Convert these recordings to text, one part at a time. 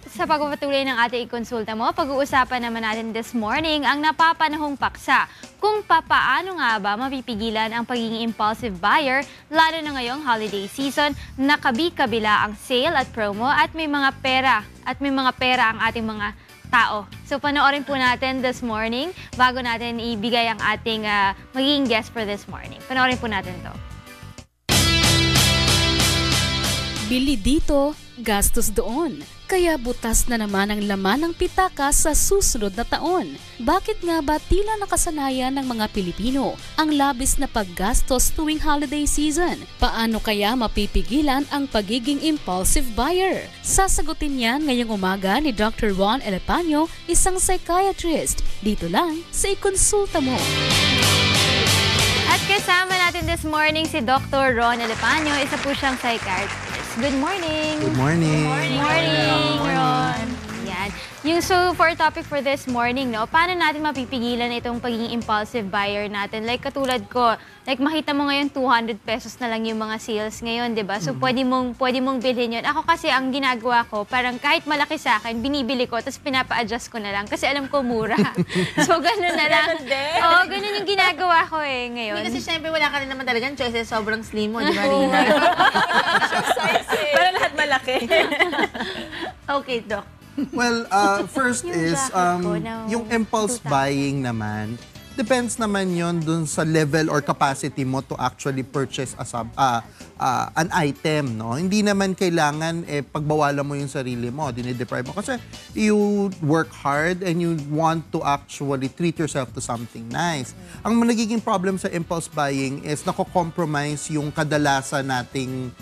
sa pagpapatuloy ng ating ikonsulta mo, pag-uusapan naman natin this morning ang napapanahong paksa kung papaano nga ba mapipigilan ang pagiging impulsive buyer, lalo na ngayong holiday season, nakabi-kabila ang sale at promo at may mga pera ang ating mga tao. So panoorin po natin this morning bago natin ibigay ang ating magiging guest for this morning. Panoorin po natin to. Bili dito, gastos doon. Kaya butas na naman ang laman ng pitaka sa susunod na taon. Bakit nga ba tila nakasanayan ng mga Pilipino ang labis na paggastos tuwing holiday season? Paano kaya mapipigilan ang pagiging impulsive buyer? Sasagutin yan ngayong umaga ni Dr. Ron Elepanyo, isang psychiatrist. Dito lang sa ikonsulta mo. At kasama natin this morning si Dr. Ron Elepanyo, isa po siyang psychiatrist. Good morning! Good morning! Good morning, Ron! Yan. So, for topic for this morning, no, paano natin mapipigilan itong pagiging impulsive buyer natin? Like, katulad ko, like, makita mo ngayon 200 pesos na lang yung mga sales ngayon, di ba? So, pwede mong bilhin yun. Ako kasi, ang ginagawa ko, parang kahit malaki sa akin, binibili ko, tapos pinapa-adjust ko na lang kasi alam ko mura. So, ganun na lang. Oo, ganun yung ginagawa ko ngayon. Hindi kasi syempre wala ka rin naman talagang choices, sobrang slim mo, di ba, Rina? Para lahat malaki. Okay, Doc. Well, first is, yung impulse buying naman, depends naman yon dun sa level or capacity mo to actually purchase an item, no? Hindi naman kailangan pagbawalan mo yung sarili mo, dinideprive mo. Kasi you work hard and you want to actually treat yourself to something nice. Ang nagiging problem sa impulse buying is nako-compromise yung kadalasan nating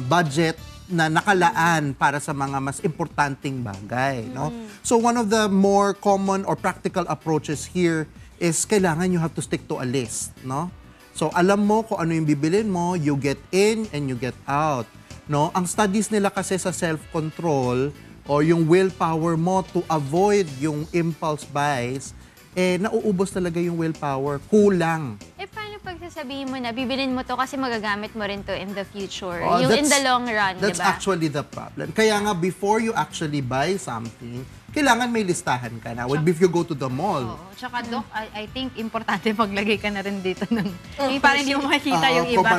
budget na nakalaan para sa mga mas importanteng bagay, no? So one of the more common or practical approaches here is kailangan you have to stick to a list, no? So alam mo kung ano yung bibilin mo, you get in and you get out, no? Ang studies nila kasi sa self-control o yung willpower mo to avoid yung impulse buys, nauubos talaga yung willpower, kulang. Paano pagsasabihin mo na bibilin mo to kasi magagamit mo rin to in the future? Oh, yung in the long run, di ba? That's actually the problem. Kaya nga, before you actually buy something, kailangan may listahan ka na. If you go to the mall. Oo. Tsaka, Doc, I think importante paglagay ka na rin dito ng... parang hindi mo makikita yung iba.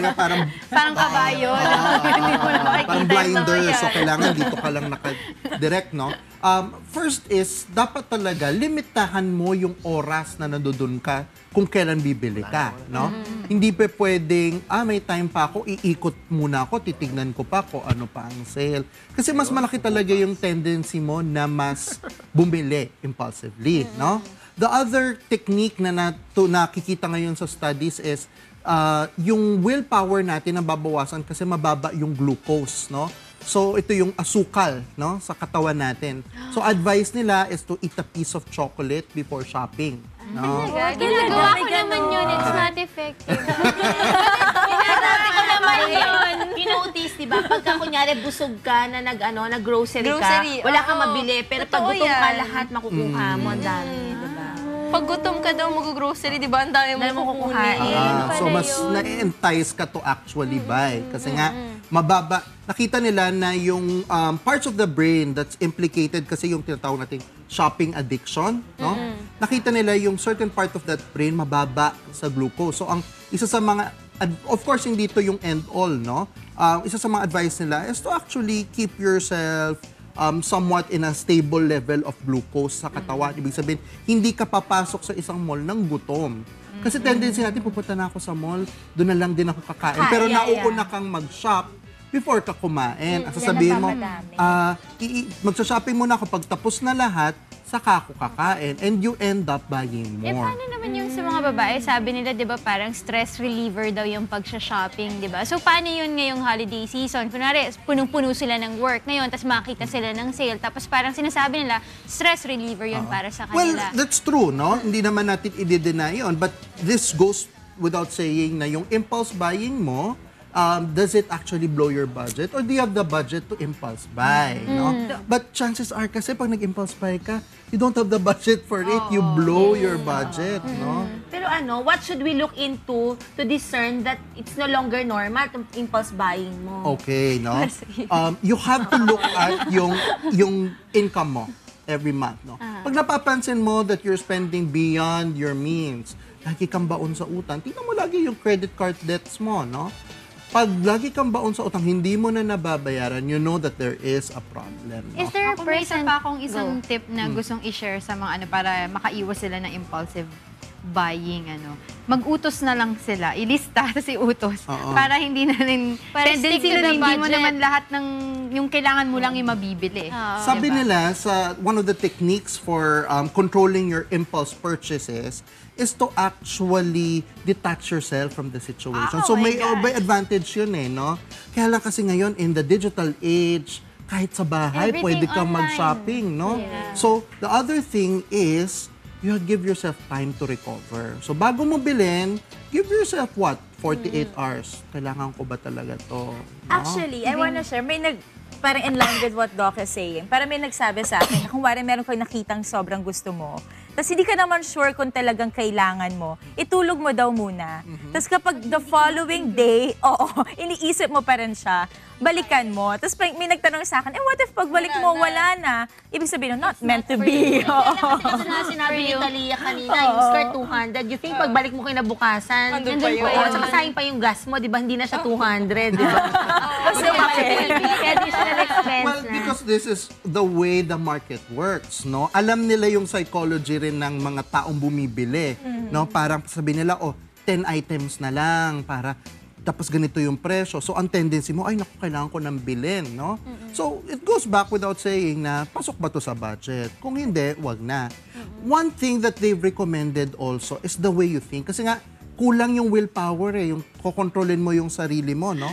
Parang kabayo. Hindi mo na makikita parang blinder. So, kailangan dito ka lang naka-direct, no? First is, dapat talaga, limitahan mo yung oras na nandoon ka kung kailan bibili ka, no? Hindi pa pwedeng, may time pa ako, iikot muna ako, titignan ko pa kung ano pa ang sale. Kasi mas malaki talaga yung tendency mo na mas bumili impulsively, no? The other technique na nakikita ngayon sa studies is yung willpower natin na babawasan kasi mababa yung glucose, no? So, ito yung asukal, no, sa katawan natin. So, advice nila is to eat a piece of chocolate before shopping. No? Ginagawa ko naman yun. It's not effective. Ginagawa ko naman yun. Pinotis, di ba? Pagka kunyari busog ka na nag-grocery ka, wala kang mabili, pero pag gutom ka, lahat makukuha mo. Ang dami, di ba? Pag gutom ka daw mag-grocery, di ba? Ang dami mo kukuhain. So, mas na-entice ka to actually buy. Kasi nga, mababa. Nakita nila na yung parts of the brain that's implicated kasi yung tinatawag nating shopping addiction, no? Nakita nila yung certain part of that brain mababa sa glucose. So, ang isa sa mga, of course, hindi to yung end all, no? Isa sa mga advice nila is to actually keep yourself somewhat in a stable level of glucose sa katawan. Ibig sabihin, hindi ka papasok sa isang mall ng gutom. Kasi tendency natin, pupunta na ako sa mall, doon na lang din ako kakain. Pero nauuna kang mag-shop before ka kumain. At sasabihin mo, magsha-shopping muna ako, pag tapos na lahat, saka ako kakain. And you end up buying more. Paano naman yung sa mga babae? Sabi nila, di ba, parang stress reliever daw yung pag-shopping, di ba? So, paano yun ngayong holiday season? Kunwari, punong-puno sila ng work ngayon, tapos makita sila ng sale, tapos parang sinasabi nila, stress reliever yun para sa kanila. Well, that's true, no? Hindi naman natin i-deny yun. But this goes without saying na yung impulse buying mo, does it actually blow your budget? Or do you have the budget to impulse buy? No? But chances are kasi pag nag-impulse buy ka, you don't have the budget for it. You blow your budget. No? Pero Pero what should we look into to discern that it's no longer normal itong impulse buying mo? Okay, no? You have to look at yung income mo every month, no? Pag napapansin mo that you're spending beyond your means, lagi kang baon sa utang, tingnan mo lagi yung credit card debts mo, no? Pag lagi kang baon sa utang, hindi mo na nababayaran, you know that there is a problem, no? Is there a Ako may isa person... pa akong isang tip na gustong i-share sa mga para makaiwas sila ng impulsive buying, mag-utos na lang sila, ilista tapos iutos para hindi na rin Para tendency stick to na the hindi mo budget. naman lahat ng yung kailangan mo lang yung mabibili. Sabi Diba? nila, one of the techniques for controlling your impulse purchases is to actually detach yourself from the situation. So may advantage yun no? Kaya lang kasi ngayon, in the digital age, kahit sa bahay, Everything pwede kang online. mag-shopping, no? Yeah. So the other thing is, you give yourself time to recover. So bago mo bilhin, give yourself what? 48 hours. Kailangan ko ba talaga to? No? Actually, I wanna share, parang in line with what Doc is saying. Parang may nagsabi sa akin, kung wari meron kang nakitang sobrang gusto mo, tapos hindi ka naman sure kung talagang kailangan mo, itulog mo daw muna. Tapos kapag the following day, iniisip mo pa rin siya, balikan mo. Tapos may nagtanong sa akin, what if pagbalik mo, wala na? Ibig sabihin, not meant to be. Kasi nga sinabi ni Talia kanina, yung skirt 200, you think pagbalik mo kinabukasan, Nandun pa yun. At saka sayang pa yung gas mo, di ba? Hindi na siya 200, di ba? Kasi Additional expense Well, na. because this is the way the market works, no? Alam nila yung psychology rin ng mga taong bumibili, no? Parang sabihin nila, 10 items na lang para tapos ganito yung presyo. So, ang tendency mo, ay naku, kailangan ko ng bilhin, no? So, it goes back without saying na, pasok ba to sa budget? Kung hindi, wag na. One thing that they've recommended also is the way you think. Kasi nga, kulang yung willpower yung kokontrolin mo yung sarili mo, no?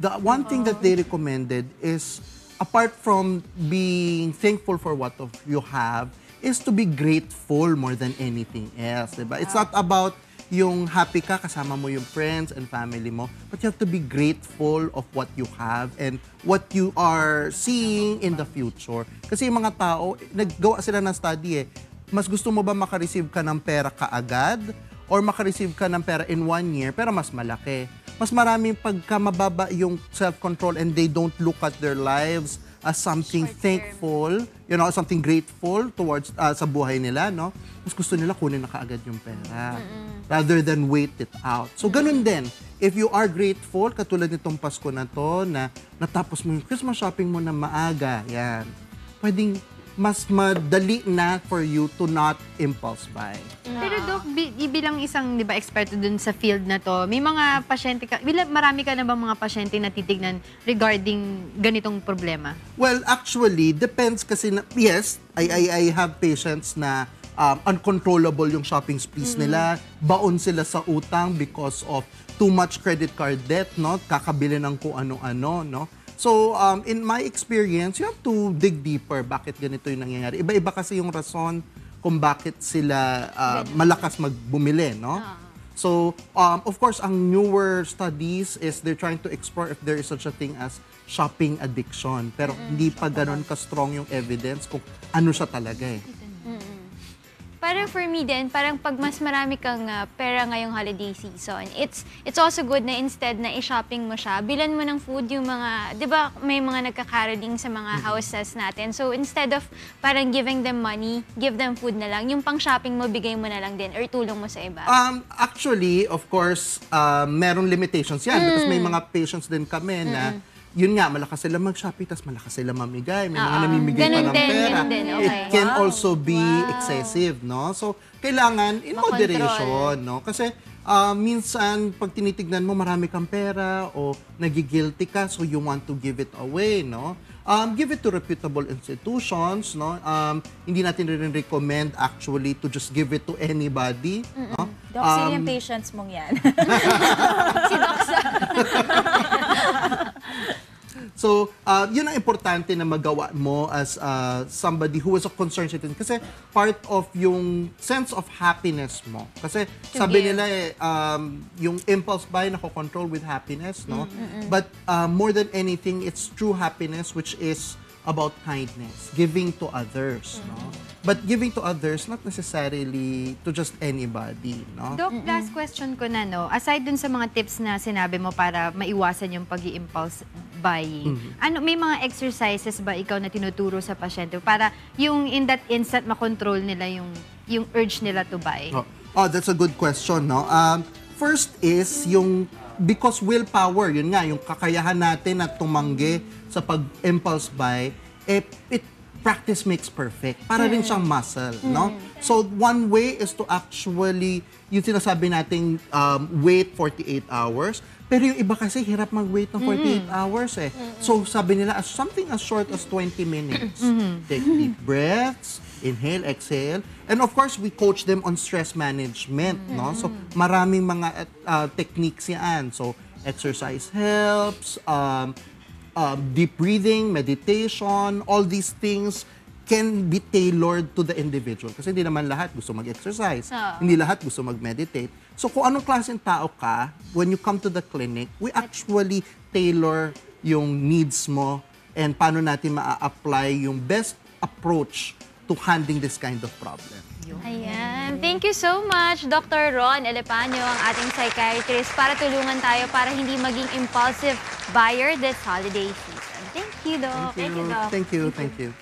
The one thing that they recommended is, apart from being thankful for what you have, is to be grateful more than anything else, diba? It's not about yung happy ka, kasama mo yung friends and family mo, but you have to be grateful of what you have and what you are seeing in the future. Kasi yung mga tao, naggawa sila ng study mas gusto mo ba makareceive ka ng pera kaagad or makareceive ka ng pera in 1 year pero mas malaki? Mas maraming pagka mababa yung self-control and they don't look at their lives as something thankful, something grateful towards sa buhay nila, no? Mas gusto nila kunin na kaagad yung pera rather than wait it out. So ganun din, if you are grateful, katulad nitong Pasko na to, na natapos mo yung Christmas shopping mo na maaga, yan, pwedeng mas madali na for you to not impulse buy. Pero Doc, bilang isang eksperto dun sa field na to, may mga pasyente ka, marami ka na bang mga pasyente na titignan regarding ganitong problema? Well, actually, depends kasi na, yes, I have patients na uncontrollable yung shopping sprees nila, baon sila sa utang because of too much credit card debt, no? Kakabili ng kung ano-ano, no? So, in my experience, you have to dig deeper bakit ganito yung nangyayari. Iba-iba kasi yung rason kung bakit sila malakas magbumili, no? So, of course, ang newer studies is they're trying to explore if there is such a thing as shopping addiction. Pero hindi pa ganun ka-strong yung evidence kung ano siya talaga Parang for me din, parang pag mas marami kang pera ngayong holiday season, it's also good na instead na i-shopping mo siya, bilan mo ng food yung mga, di ba may mga nagka-caroling sa mga houses natin. So instead of parang giving them money, give them food na lang. Yung pang-shopping mo, bigay mo na lang din or tulong mo sa iba. Actually, of course, merong limitations yan because may mga patients din kami na yun nga, malakas sila mag-shopping, tas malakas sila mamigay. May mga namimigay pa ng pera. Ganun din, okay. It can also be excessive, no? So, kailangan in moderation, no? Kasi minsan, pag tinitignan mo, marami kang pera o nagigilty ka, so you want to give it away, no? Give it to reputable institutions, no? Hindi natin rin recommend actually to just give it to anybody, no? Doc, sino yung patients mong yan? Si Doc So, yun ang importante na magawa mo as somebody who is a concerned citizen. Kasi part of yung sense of happiness mo. Kasi sabi nila yung impulse buy nako-control with happiness, no? But more than anything, it's true happiness which is about kindness, giving to others, no? But giving to others, not necessarily to just anybody, no? Doc, last question ko na, no? Aside dun sa mga tips na sinabi mo para maiwasan yung pag-i-impulse buying, may mga exercises ba ikaw na tinuturo sa pasyente para yung in that instant makontrol nila yung urge nila to buy? Oh, that's a good question, no? First is yung, because willpower, yun nga, yung kakayahan natin na tumanggi sa pag-impulse buy, practice makes perfect. Para rin siyang muscle, no? So, one way is to actually, yung sinasabi nating wait 48 hours, pero yung iba kasi hirap mag-wait ng 48 hours eh. So, sabi nila, something as short as 20 minutes. Take deep breaths, inhale, exhale. And of course, we coach them on stress management, no? So, maraming mga techniques yan. So, exercise helps, deep breathing, meditation, all these things can be tailored to the individual. Kasi hindi naman lahat gusto mag-exercise. Hindi lahat gusto mag-meditate. So kung anong klaseng tao ka, when you come to the clinic, we actually tailor yung needs mo and paano natin ma-apply yung best approach to handling this kind of problem. Ayan. Thank you so much, Dr. Ron Elepanyo, ang ating psychiatrist, para tulungan tayo para hindi maging impulsive buyer this holiday season. Thank you, Doc. Thank you. Thank you.